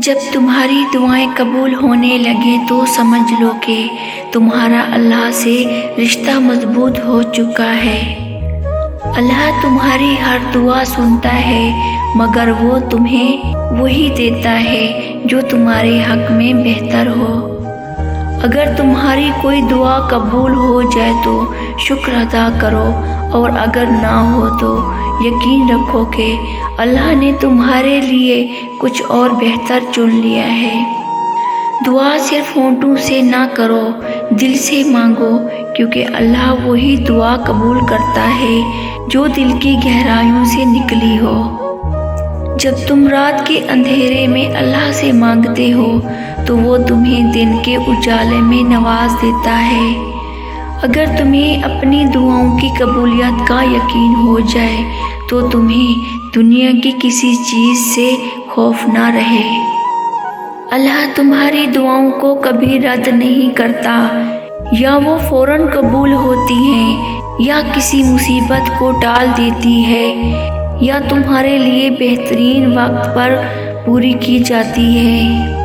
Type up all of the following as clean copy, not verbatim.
جب تمہاری دعائیں قبول ہونے لگیں تو سمجھ لو کہ تمہارا اللہ سے رشتہ مضبوط ہو چکا ہے۔ اللہ تمہاری ہر دعا سنتا ہے، مگر وہ تمہیں وہی دیتا ہے جو تمہارے حق میں بہتر ہو۔ اگر تمہاری کوئی دعا قبول ہو جائے تو شکر ادا کرو، اور اگر نہ ہو تو یقین رکھو کہ اللہ نے تمہارے لیے کچھ اور بہتر چن لیا ہے۔ دعا صرف ہونٹوں سے نہ کرو، دل سے مانگو، کیونکہ اللہ وہی دعا قبول کرتا ہے جو دل کی گہرائیوں سے نکلی ہو۔ جب تم رات کے اندھیرے میں اللہ سے مانگتے ہو تو وہ تمہیں دن کے اجالے میں نواز دیتا ہے۔ اگر تمہیں اپنی دعاؤں کی قبولیت کا یقین ہو جائے تو تمہیں دنیا کی کسی چیز سے خوف نہ رہے۔ اللہ تمہاری دعاؤں کو کبھی رد نہیں کرتا، یا وہ فوراً قبول ہوتی ہیں، یا کسی مصیبت کو ٹال دیتی ہے، یا تمہارے لیے بہترین وقت پر پوری کی جاتی ہے۔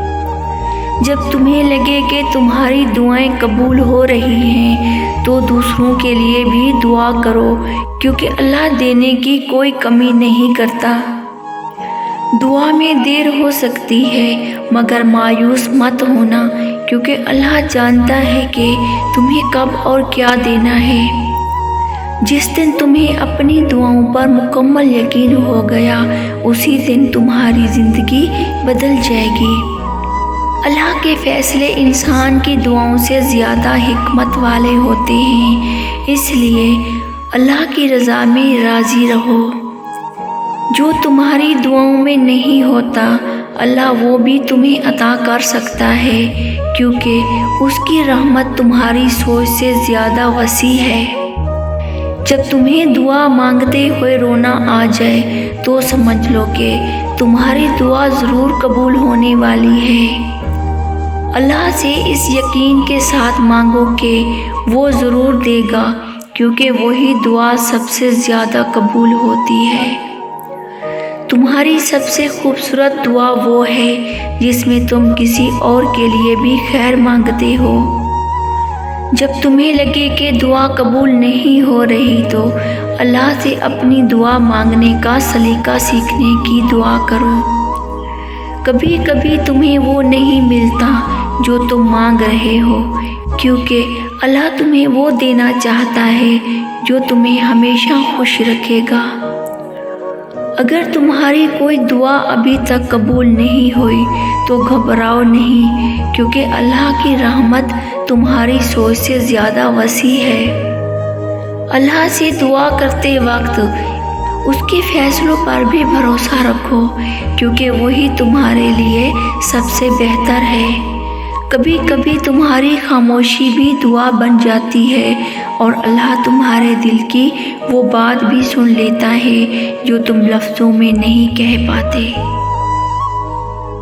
جب تمہیں لگے کہ تمہاری دعائیں قبول ہو رہی ہیں تو دوسروں کے لیے بھی دعا کرو، کیونکہ اللہ دینے کی کوئی کمی نہیں کرتا۔ دعا میں دیر ہو سکتی ہے، مگر مایوس مت ہونا، کیونکہ اللہ جانتا ہے کہ تمہیں کب اور کیا دینا ہے۔ جس دن تمہیں اپنی دعاؤں پر مکمل یقین ہو گیا، اسی دن تمہاری زندگی بدل جائے گی۔ اللہ کے فیصلے انسان کی دعاؤں سے زیادہ حکمت والے ہوتے ہیں، اس لیے اللہ کی رضا میں راضی رہو۔ جو تمہاری دعاؤں میں نہیں ہوتا، اللہ وہ بھی تمہیں عطا کر سکتا ہے، کیونکہ اس کی رحمت تمہاری سوچ سے زیادہ وسیع ہے۔ جب تمہیں دعا مانگتے ہوئے رونا آ جائے تو سمجھ لو کہ تمہاری دعا ضرور قبول ہونے والی ہے۔ اللہ سے اس یقین کے ساتھ مانگو کہ وہ ضرور دے گا، کیونکہ وہی دعا سب سے زیادہ قبول ہوتی ہے۔ تمہاری سب سے خوبصورت دعا وہ ہے جس میں تم کسی اور کے لیے بھی خیر مانگتے ہو۔ جب تمہیں لگے کہ دعا قبول نہیں ہو رہی تو اللہ سے اپنی دعا مانگنے کا سلیقہ سیکھنے کی دعا کرو۔ کبھی کبھی تمہیں وہ نہیں ملتا جو تم مانگ رہے ہو، کیونکہ اللہ تمہیں وہ دینا چاہتا ہے جو تمہیں ہمیشہ خوش رکھے گا۔ اگر تمہاری کوئی دعا ابھی تک قبول نہیں ہوئی تو گھبراؤ نہیں، کیونکہ اللہ کی رحمت تمہاری سوچ سے زیادہ وسیع ہے۔ اللہ سے دعا کرتے وقت اس کے فیصلوں پر بھی بھروسہ رکھو، کیونکہ وہی تمہارے لیے سب سے بہتر ہے۔ کبھی کبھی تمہاری خاموشی بھی دعا بن جاتی ہے، اور اللہ تمہارے دل کی وہ بات بھی سن لیتا ہے جو تم لفظوں میں نہیں کہہ پاتے۔